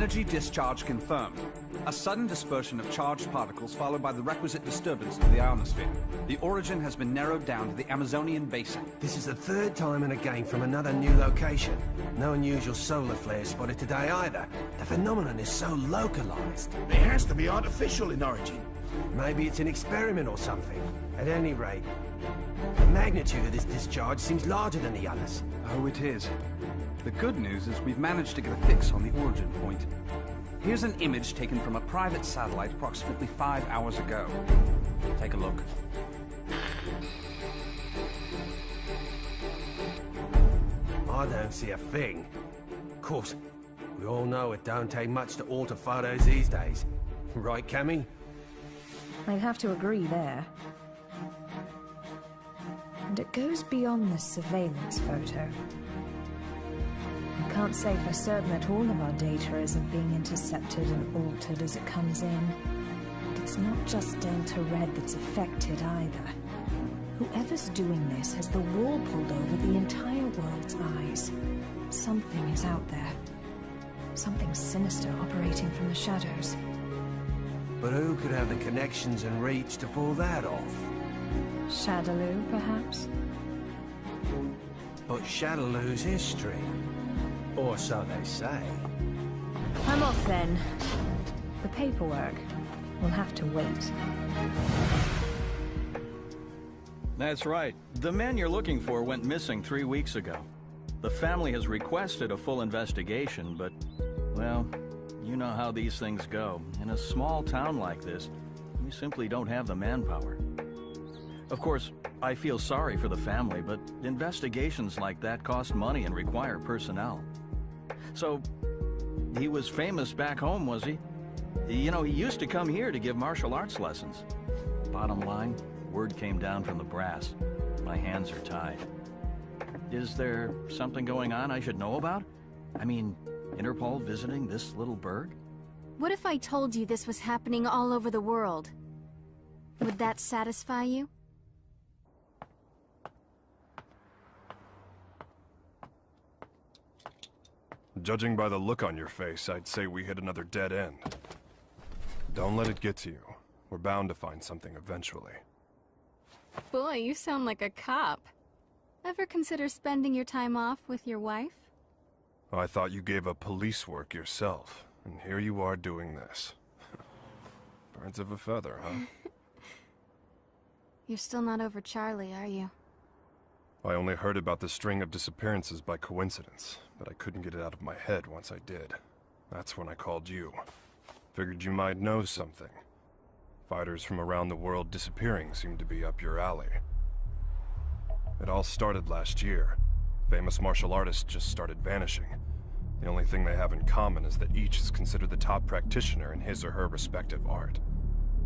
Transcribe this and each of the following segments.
Energy discharge confirmed. A sudden dispersion of charged particles followed by the requisite disturbance to the ionosphere. The origin has been narrowed down to the Amazonian basin. This is the third time and again from another new location. No unusual solar flares spotted today either. The phenomenon is so localized. It has to be artificial in origin. Maybe it's an experiment or something. At any rate, the magnitude of this discharge seems larger than the others. Oh, it is. The good news is we've managed to get a fix on the origin point. Here's an image taken from a private satellite approximately 5 hours ago. Take a look. I don't see a thing. Of course, we all know it don't take much to alter photos these days. Right, Cammy? I'd have to agree there. And it goes beyond the surveillance photo. I can't say for certain that all of our data isn't being intercepted and altered as it comes in. But it's not just Delta Red that's affected either. Whoever's doing this has the wool pulled over the entire world's eyes. Something is out there. Something sinister operating from the shadows. But who could have the connections and reach to pull that off? Shadaloo, perhaps? But Shadaloo's history. Or so they say. I'm off then. The paperwork will have to wait. That's right. The man you're looking for went missing 3 weeks ago. The family has requested a full investigation, but, well, you know how these things go. In a small town like this, we simply don't have the manpower. Of course, I feel sorry for the family, but investigations like that cost money and require personnel. So, he was famous back home, was he? You know, he used to come here to give martial arts lessons. Bottom line, word came down from the brass. My hands are tied. Is there something going on I should know about? I mean, Interpol visiting this little burg? What if I told you this was happening all over the world? Would that satisfy you? Judging by the look on your face, I'd say we hit another dead end. Don't let it get to you. We're bound to find something eventually. Boy, you sound like a cop. Ever consider spending your time off with your wife? I thought you gave up police work yourself, and here you are doing this. Birds of a feather, huh? You're still not over Charlie, are you? I only heard about the string of disappearances by coincidence, but I couldn't get it out of my head once I did. That's when I called you. Figured you might know something. Fighters from around the world disappearing seemed to be up your alley. It all started last year. Famous martial artists just started vanishing. The only thing they have in common is that each is considered the top practitioner in his or her respective art.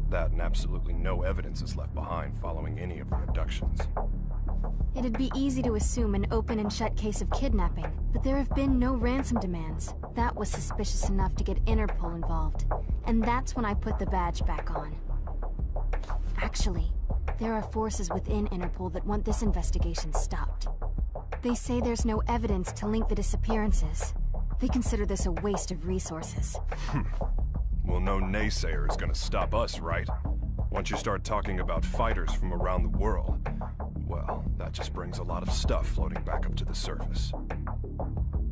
That and absolutely no evidence is left behind following any of the abductions. It'd be easy to assume an open and shut case of kidnapping, but there have been no ransom demands. That was suspicious enough to get Interpol involved. And that's when I put the badge back on. Actually, there are forces within Interpol that want this investigation stopped. They say there's no evidence to link the disappearances. They consider this a waste of resources. Well, no naysayer is gonna stop us, right? Once you start talking about fighters from around the world, well, that just brings a lot of stuff floating back up to the surface.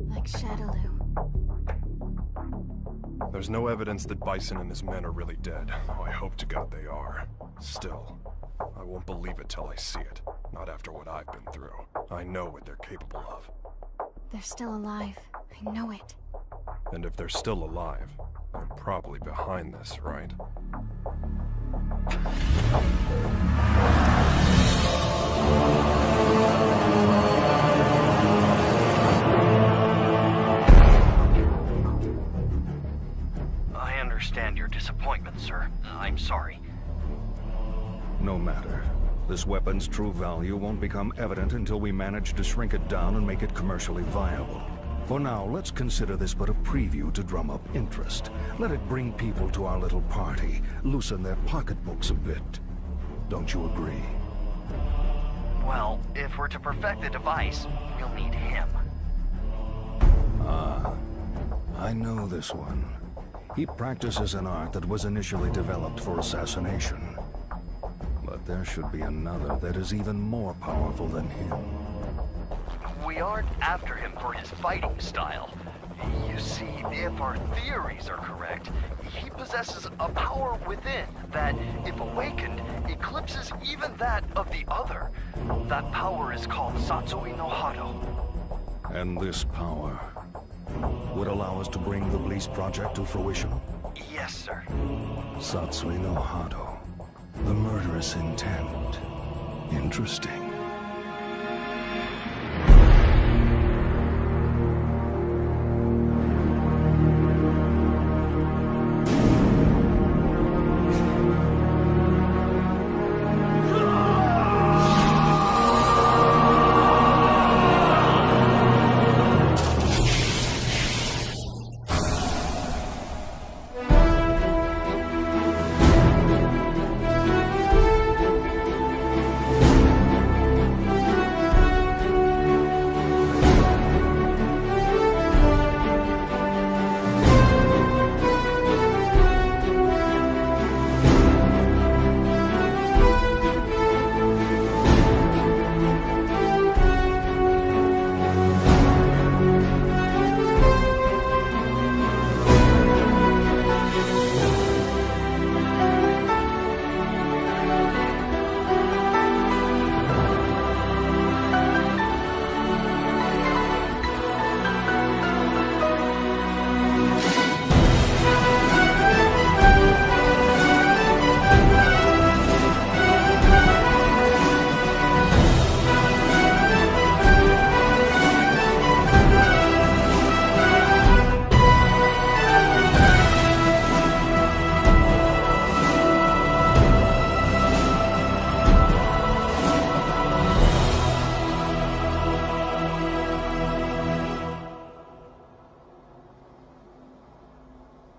Like Shadaloo. There's no evidence that Bison and his men are really dead. Oh, I hope to God they are. Still, I won't believe it till I see it. Not after what I've been through. I know what they're capable of. They're still alive. I know it. And if they're still alive, they're probably behind this, right? I understand your disappointment, sir. I'm sorry. No matter. This weapon's true value won't become evident until we manage to shrink it down and make it commercially viable. For now, let's consider this but a preview to drum up interest. Let it bring people to our little party, loosen their pocketbooks a bit. Don't you agree? Well, if we're to perfect the device, we'll need him. Ah, I I know this one. He practices an art that was initially developed for assassination. But there should be another that is even more powerful than him. We aren't after him for his fighting style. You see, if our theories are correct, he possesses a power within that, if awakened, eclipses even that of the other. That power is called Satsui no Hado. And this power would allow us to bring the Bliss project to fruition? Yes, sir. Satsui no Hado. The murderous intent. Interesting.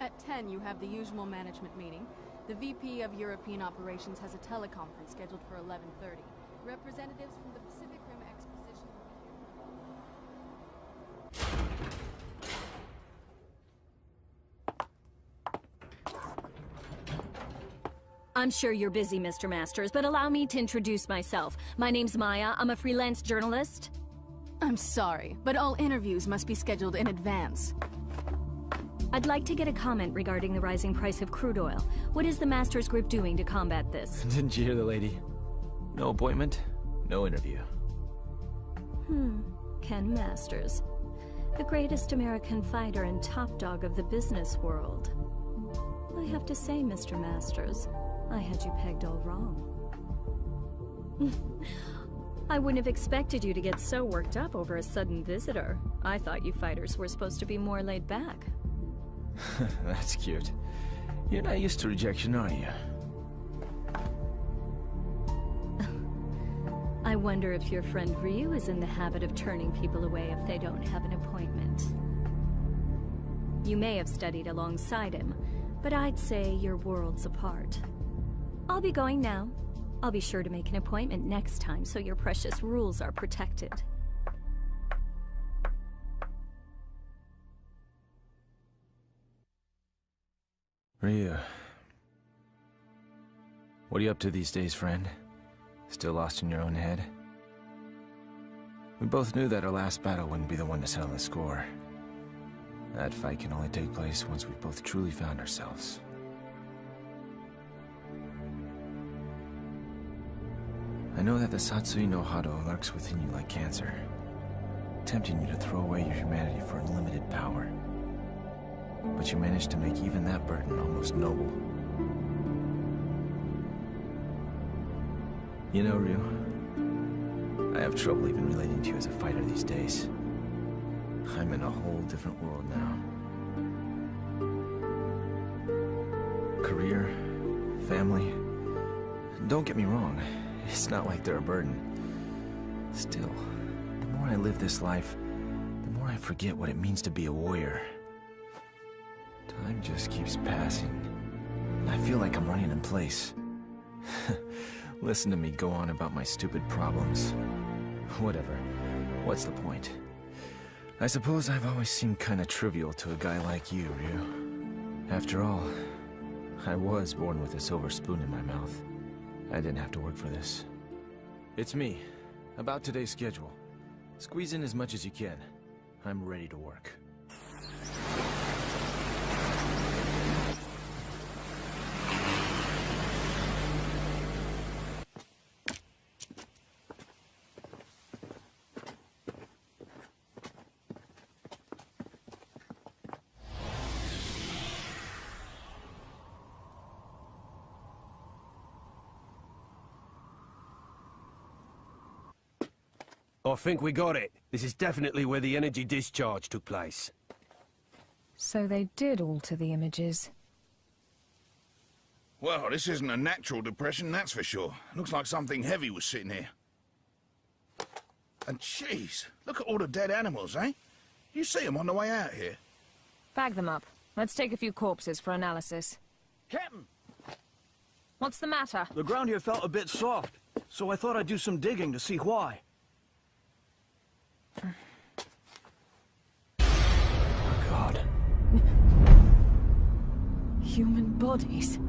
At 10, you have the usual management meeting. The VP of European Operations has a teleconference scheduled for 11:30. Representatives from the Pacific Rim Exposition will be here. I'm sure you're busy, Mr. Masters, but allow me to introduce myself. My name's Maya. I'm a freelance journalist. I'm sorry, but all interviews must be scheduled in advance. I'd like to get a comment regarding the rising price of crude oil. What is the Masters Group doing to combat this? Didn't you hear the lady? No appointment, no interview. Ken Masters. The greatest American fighter and top dog of the business world. I have to say, Mr. Masters, I had you pegged all wrong. I wouldn't have expected you to get so worked up over a sudden visitor. I thought you fighters were supposed to be more laid back. That's cute. You're not used to rejection, are you? I wonder if your friend Ryu is in the habit of turning people away if they don't have an appointment. You may have studied alongside him, but I'd say you're worlds apart. I'll be going now. I'll be sure to make an appointment next time so your precious rules are protected. Ryu. What are you up to these days, friend? Still lost in your own head? We both knew that our last battle wouldn't be the one to settle the score. That fight can only take place once we've both truly found ourselves. I know that the Satsui no Hado lurks within you like cancer, tempting you to throw away your humanity for unlimited power. But you managed to make even that burden almost noble. You know, Ryu, I have trouble even relating to you as a fighter these days. I'm in a whole different world now. Career, family. Don't get me wrong, it's not like they're a burden. Still, the more I live this life, the more I forget what it means to be a warrior. Time just keeps passing. I feel like I'm running in place. Listen to me go on about my stupid problems. Whatever. What's the point? I suppose I've always seemed kinda trivial to a guy like you, Ryu. After all, I was born with a silver spoon in my mouth. I didn't have to work for this. It's me. About today's schedule. Squeeze in as much as you can. I'm ready to work. I think we got it. This is definitely where the energy discharge took place. So they did alter the images. Well, this isn't a natural depression, that's for sure. Looks like something heavy was sitting here. And jeez, look at all the dead animals, eh? You see them on the way out here. Bag them up. Let's take a few corpses for analysis. Captain! What's the matter? The ground here felt a bit soft, so I thought I'd do some digging to see why. Oh, God. Human bodies.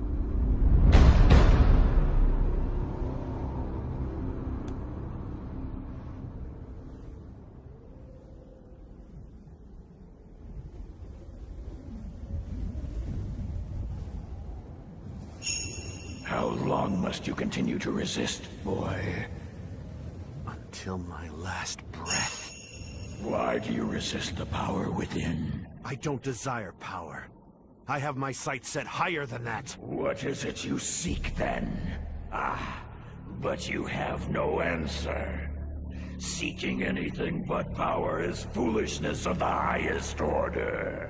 How long must you continue to resist, boy? Until my last breath. Why do you resist the power within? I don't desire power. I have my sights set higher than that. What is it you seek, then? But you have no answer. Seeking anything but power is foolishness of the highest order.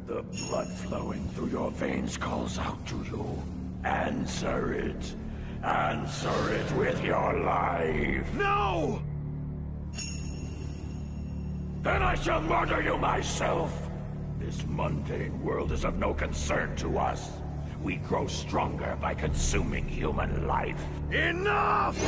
The blood flowing through your veins calls out to you. Answer it. Answer it with your life. No! Then I shall murder you myself. This mundane world is of no concern to us. We grow stronger by consuming human life. Enough!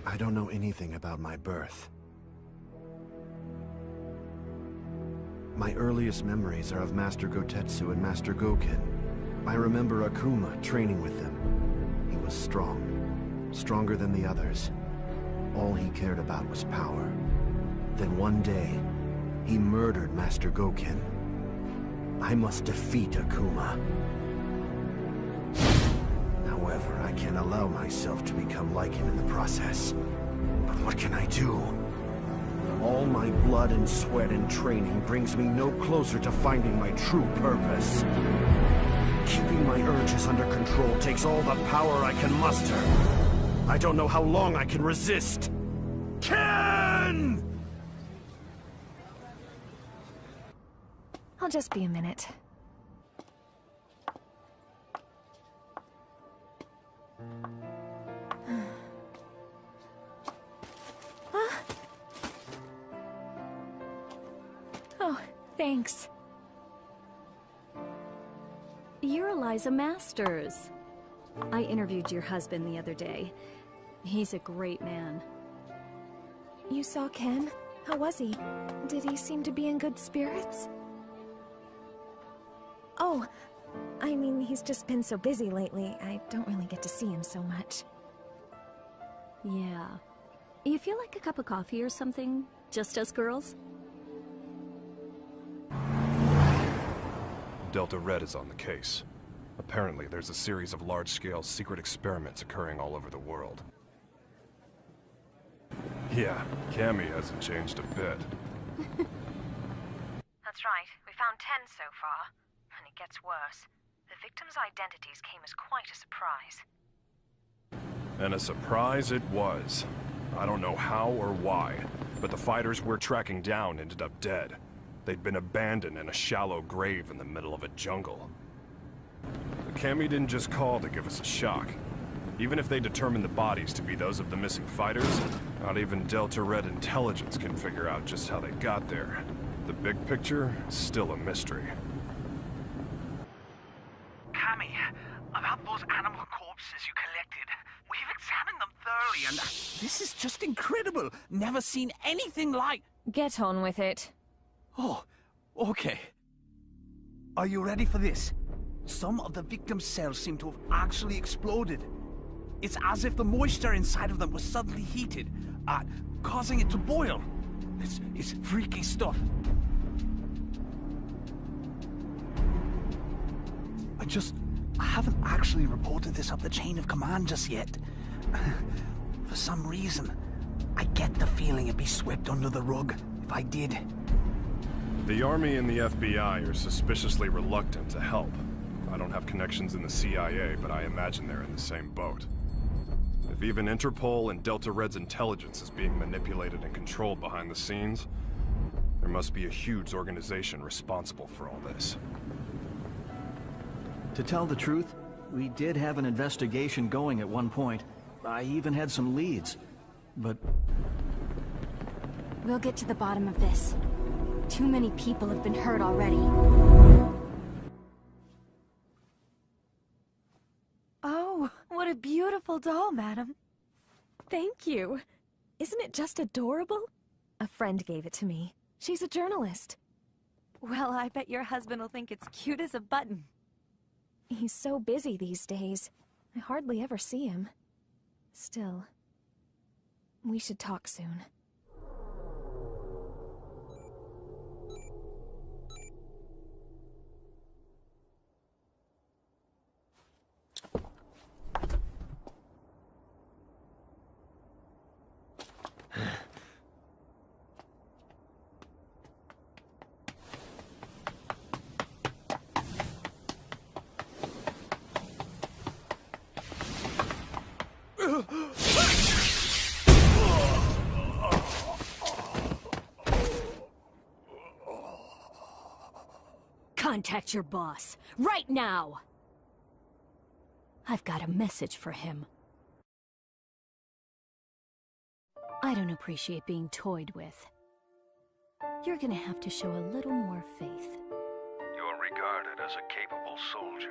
I don't know anything about my birth. My earliest memories are of Master Gotetsu and Master Goken. I remember Akuma training with them. He was strong, stronger than the others. All he cared about was power. Then one day, he murdered Master Goken. I must defeat Akuma. However, I can't allow myself to become like him in the process. But what can I do? All my blood and sweat and training brings me no closer to finding my true purpose. Keeping my urges under control takes all the power I can muster. I don't know how long I can resist. Ken! I'll just be a minute. Oh, thanks. You're Eliza Masters. I interviewed your husband the other day. He's a great man. You saw Ken? How was he? Did he seem to be in good spirits? Oh, I mean, he's just been so busy lately. I don't really get to see him so much. Yeah. You feel like a cup of coffee or something? Just us girls? Delta Red is on the case. Apparently, there's a series of large-scale secret experiments occurring all over the world. Yeah, Cammy hasn't changed a bit. That's right. We found 10 so far. And it gets worse. The victims' identities came as quite a surprise. And a surprise it was. I don't know how or why, but the fighters we're tracking down ended up dead. They'd been abandoned in a shallow grave in the middle of a jungle. The Cammy didn't just call to give us a shock. Even if they determined the bodies to be those of the missing fighters, Not even Delta Red intelligence can figure out just how they got there. The big picture is still a mystery. Cammy, about those animal corpses you collected. We've examined them thoroughly, and this is just incredible. Never seen anything like... Get on with it. Oh, okay. Are you ready for this? Some of the victims' cells seem to have actually exploded. It's as if the moisture inside of them was suddenly heated, causing it to boil. It's freaky stuff. I haven't actually reported this up the chain of command just yet. For some reason, I get the feeling it'd be swept under the rug if I did. The Army and the FBI are suspiciously reluctant to help. I don't have connections in the CIA, but I imagine they're in the same boat. If even Interpol and Delta Red's intelligence is being manipulated and controlled behind the scenes, there must be a huge organization responsible for all this. To tell the truth, we did have an investigation going at one point. I even had some leads, but... We'll get to the bottom of this. Too many people have been hurt already. Oh, what a beautiful doll, madam. Thank you. Isn't it just adorable? A friend gave it to me. She's a journalist. Well, I bet your husband will think it's cute as a button. He's so busy these days. I hardly ever see him. Still, we should talk soon. Contact your boss, right now! I've got a message for him. I don't appreciate being toyed with. You're gonna have to show a little more faith. You're regarded as a capable soldier.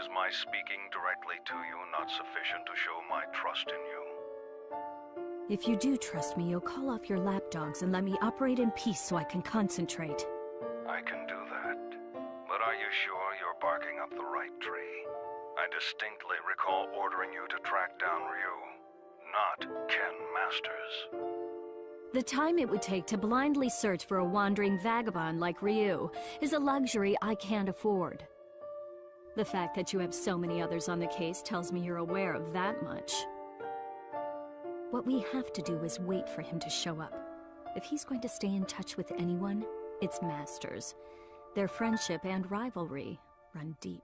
Is my speaking directly to you not sufficient to show my trust in you? If you do trust me, you'll call off your lapdogs and let me operate in peace so I can concentrate. I can do that. But are you sure you're barking up the right tree? I distinctly recall ordering you to track down Ryu, not Ken Masters. The time it would take to blindly search for a wandering vagabond like Ryu is a luxury I can't afford. The fact that you have so many others on the case tells me you're aware of that much. What we have to do is wait for him to show up. If he's going to stay in touch with anyone, it's Masters. Their friendship and rivalry run deep.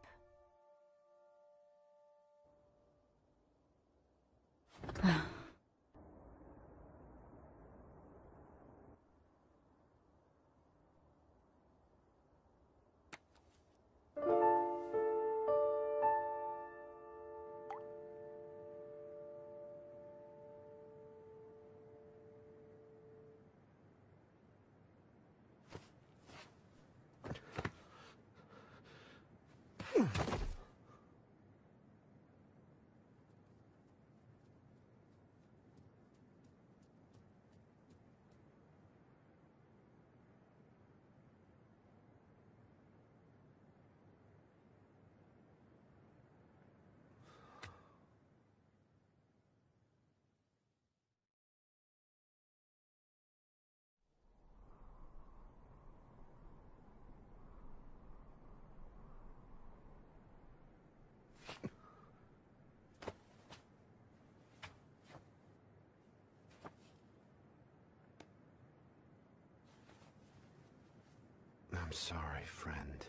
I'm sorry, friend.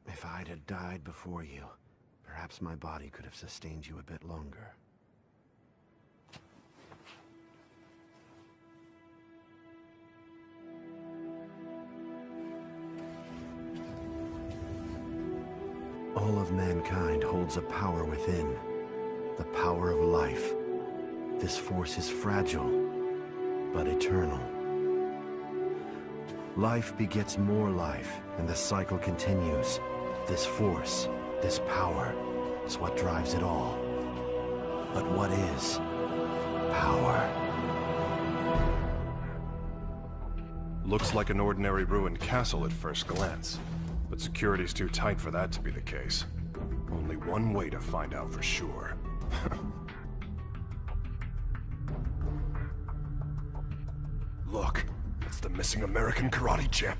If I'd have died before you, perhaps my body could have sustained you a bit longer. All of mankind holds a power within. The power of life. This force is fragile, but eternal. Life begets more life, and the cycle continues. This force, this power, is what drives it all. But what is power? Looks like an ordinary ruined castle at first glance, but security's too tight for that to be the case. Only one way to find out for sure. Look, it's the missing American karate champ.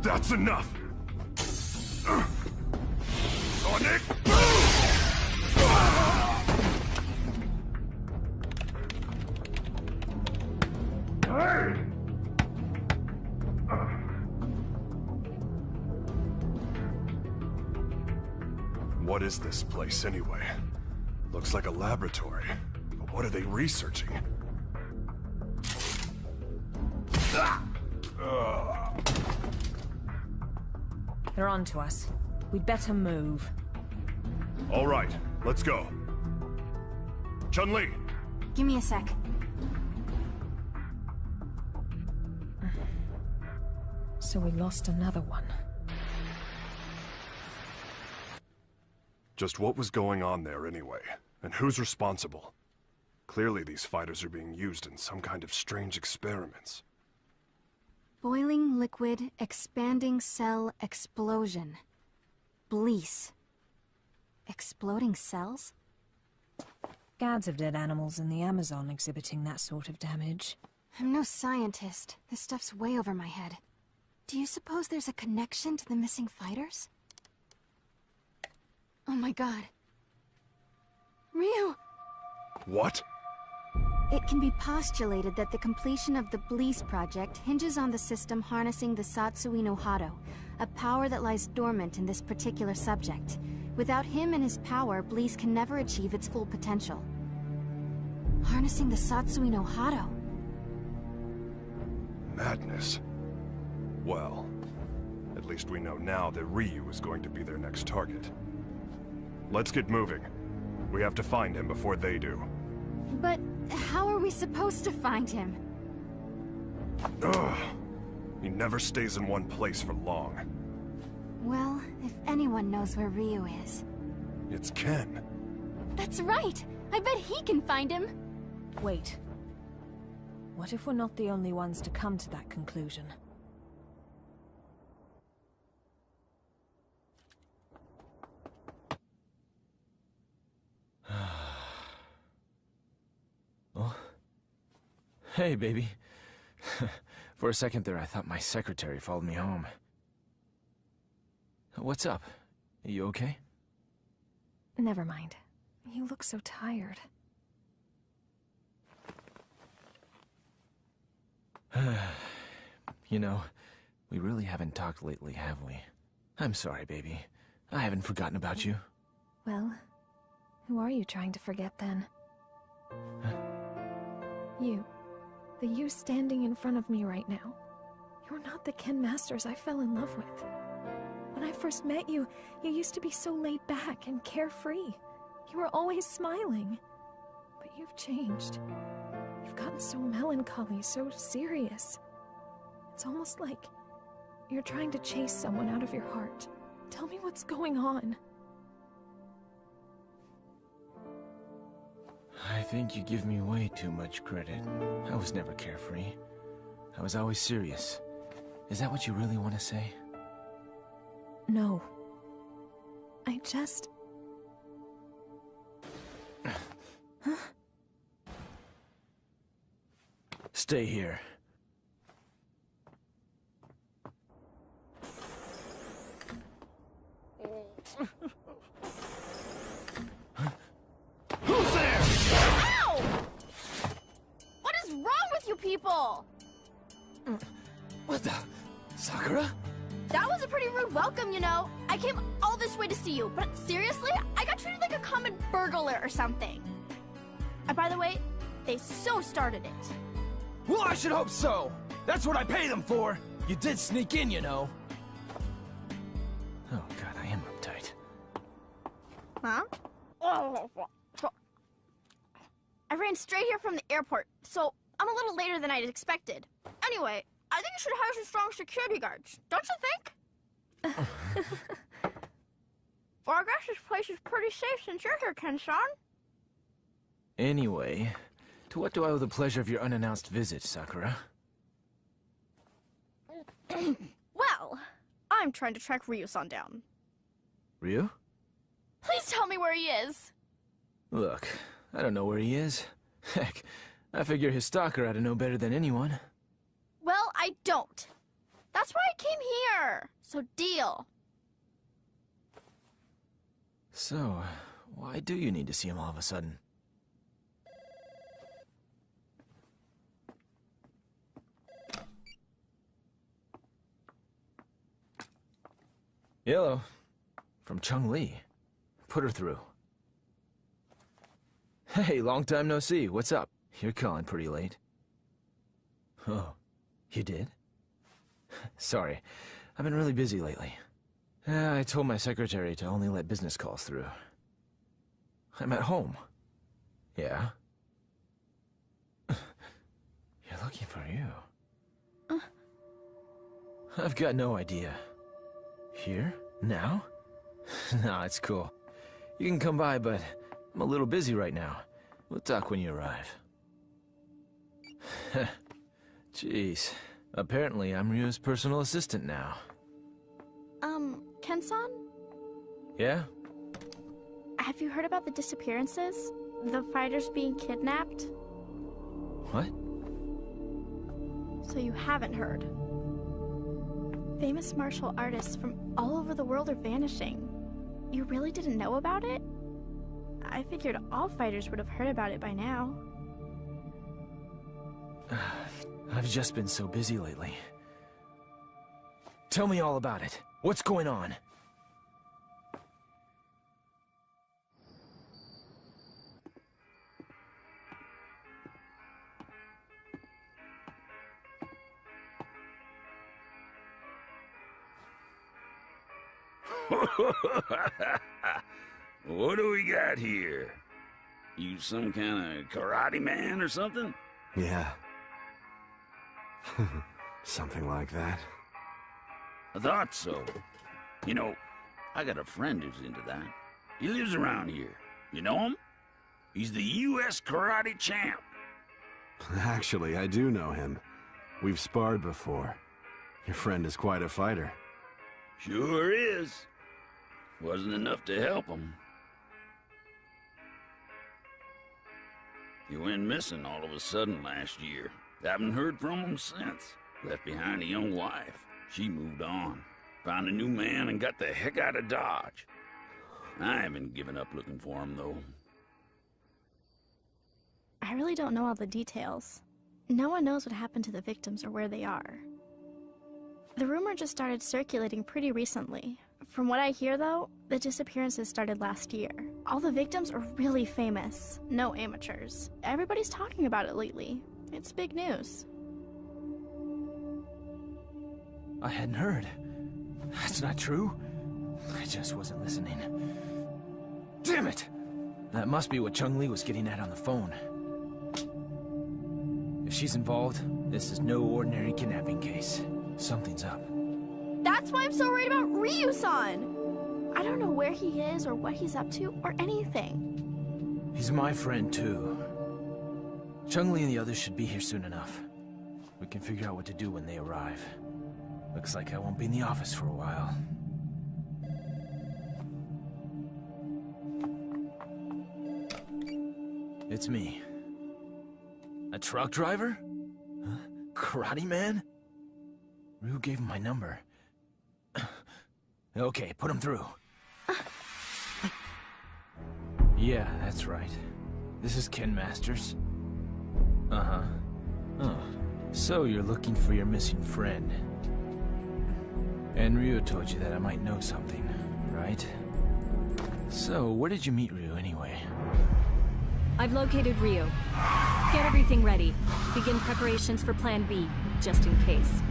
That's enough! Sonic boom! Hey! What is this place anyway? Looks like a laboratory. But what are they researching? They're on to us. We'd better move. All right, let's go. Chun-Li! Give me a sec. So we lost another one. Just what was going on there anyway? And who's responsible? Clearly these fighters are being used in some kind of strange experiments. Boiling liquid, expanding cell explosion. Blease. Exploding cells? Scads of dead animals in the Amazon exhibiting that sort of damage. I'm no scientist. This stuff's way over my head. Do you suppose there's a connection to the missing fighters? Oh my god. Ryu! What? It can be postulated that the completion of the Blease project hinges on the system harnessing the Satsui no Hado, a power that lies dormant in this particular subject. Without him and his power, Blease can never achieve its full potential. Harnessing the Satsui no Hado? Madness. Well, at least we know now that Ryu is going to be their next target. Let's get moving. We have to find him before they do. But how are we supposed to find him? Ugh. He never stays in one place for long. Well, if anyone knows where Ryu is... It's Ken. That's right! I bet he can find him! Wait. What if we're not the only ones to come to that conclusion? Oh. Hey, baby. For a second there, I thought my secretary followed me home. What's up? Are you okay? Never mind. You look so tired. You know, we really haven't talked lately, have we? I'm sorry, baby. I haven't forgotten about you. Well, who are you trying to forget then? Huh? You. The you standing in front of me right now. You're not the Ken Masters I fell in love with. When I first met you, you used to be so laid back and carefree. You were always smiling. But you've changed. You've gotten so melancholy, so serious. It's almost like you're trying to chase someone out of your heart. Tell me what's going on. I think you give me way too much credit. I was never carefree. I was always serious. Is that what you really want to say? No. I just... Huh? Stay here. Who's there? Ow! What is wrong with you people? What the? Sakura? That was a pretty rude welcome, you know. I came all this way to see you, but seriously, I got treated like a common burglar or something. And by the way, they so started it. Well, I should hope so. That's what I pay them for. You did sneak in, you know. Oh god, I am uptight. Huh? ran straight here from the airport, so I'm a little later than I'd expected. Anyway, I think you should hire some strong security guards, don't you think? Well, I guess this place is pretty safe since you're here, Ken-san. Anyway, to what do I owe the pleasure of your unannounced visit, Sakura? Well, I'm trying to track Ryu-san down. Ryu? Please tell me where he is. Look, I don't know where he is. Heck, I figure his stalker ought to know better than anyone. Well, I don't. That's why I came here. So deal. So, why do you need to see him all of a sudden? Hello. From Chung-Li. Put her through. Hey, long time no see. What's up? You're calling pretty late. Oh, you did? Sorry, I've been really busy lately. I told my secretary to only let business calls through. I'm at home. Yeah? You're looking for you. I've got no idea. Here? Now? Nah, it's cool. You can come by, but I'm a little busy right now. We'll talk when you arrive. Jeez. Apparently, I'm Ryu's personal assistant now. Ken-san? Yeah? Have you heard about the disappearances? The fighters being kidnapped? What? So you haven't heard. Famous martial artists from all over the world are vanishing. You really didn't know about it? I figured all fighters would have heard about it by now. I've just been so busy lately. Tell me all about it. What's going on? What do we got here? You some kind of karate man or something? Yeah. Something like that. I thought so. You know, I got a friend who's into that. He lives around here. You know him? He's the U.S. karate champ. Actually, I do know him. We've sparred before. Your friend is quite a fighter. Sure is. Wasn't enough to help him. He went missing all of a sudden last year. Haven't heard from him since. Left behind a young wife. She moved on. Found a new man and got the heck out of Dodge. I haven't given up looking for him, though. I really don't know all the details. No one knows what happened to the victims or where they are. The rumor just started circulating pretty recently. From what I hear, though, the disappearances started last year. All the victims are really famous. No amateurs. Everybody's talking about it lately. It's big news. I hadn't heard. That's not true. I just wasn't listening. Damn it! That must be what Chung-Li was getting at on the phone. If she's involved, this is no ordinary kidnapping case. Something's up. That's why I'm so worried about Ryu-san! I don't know where he is or what he's up to or anything. He's my friend, too. Chung-Li and the others should be here soon enough. We can figure out what to do when they arrive. Looks like I won't be in the office for a while. It's me. A truck driver? Huh? Karate man? Ryu gave him my number. Okay, put him through. Yeah, that's right. This is Ken Masters. Uh-huh. Oh, so you're looking for your missing friend. And Ryu told you that I might know something, right? So, where did you meet Ryu anyway? I've located Ryu. Get everything ready. Begin preparations for Plan B, just in case.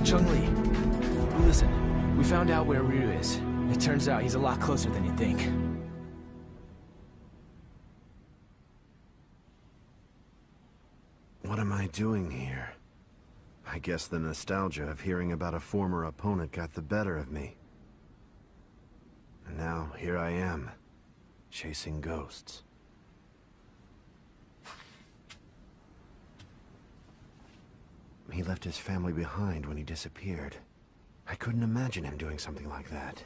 Chung-Li, listen. We found out where Ryu is. It turns out he's a lot closer than you think. What am I doing here? I guess the nostalgia of hearing about a former opponent got the better of me. And now, here I am, chasing ghosts. He left his family behind when he disappeared. I couldn't imagine him doing something like that.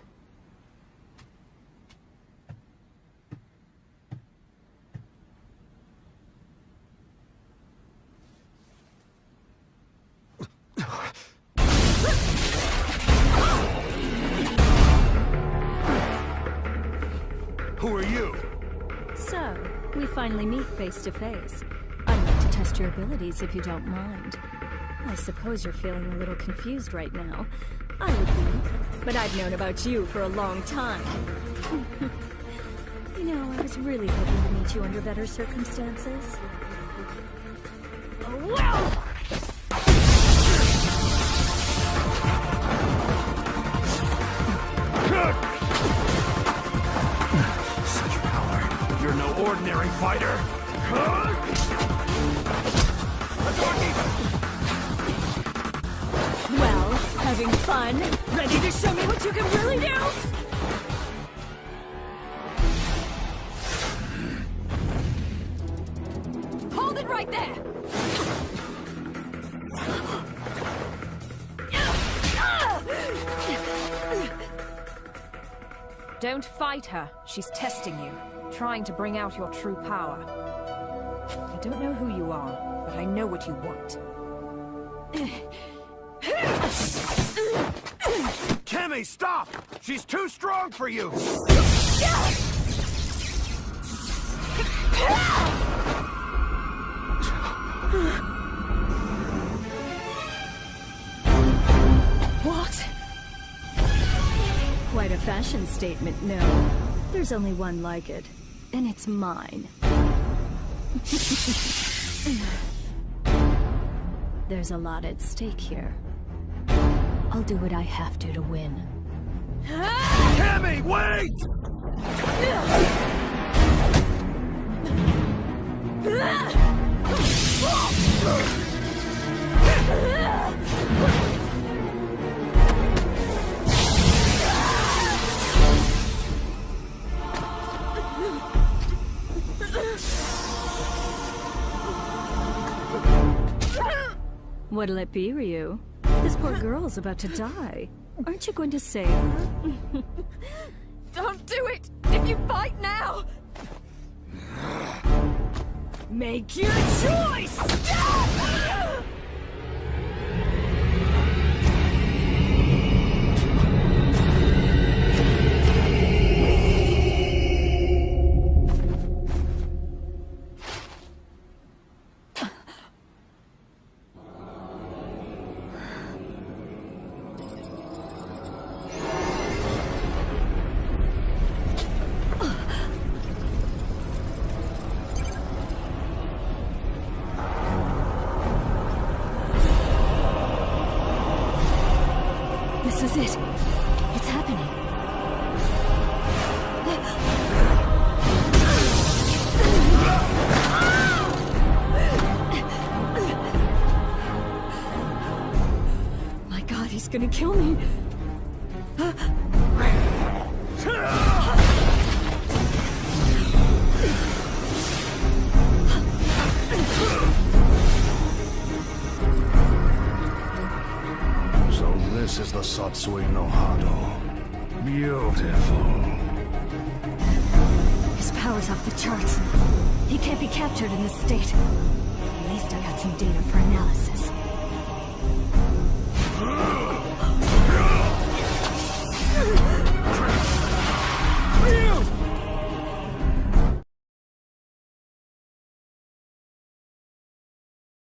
Who are you? So, we finally meet face to face. I'd like to test your abilities if you don't mind. I suppose you're feeling a little confused right now. I would be, but I've known about you for a long time. You know, I was really hoping to meet you under better circumstances. Oh, wow! Such power. You're no ordinary fighter. Well, having fun? Ready to show me what you can really do? Hold it right there! Don't fight her. She's testing you, trying to bring out your true power. I don't know who you are, but I know what you want. Kemi, stop! She's too strong for you! What? Quite a fashion statement, no. There's only one like it, and it's mine. There's a lot at stake here. I'll do what I have to win. Kemi, wait! What'll it be, Ryu? This poor girl's about to die. Aren't you going to save her? Don't do it! If you fight now! Make your choice! This is it. It's happening. My God, he's gonna kill me. This is the Satsui no Hado. Beautiful. His power's off the charts. He can't be captured in this state. At least I got some data for analysis.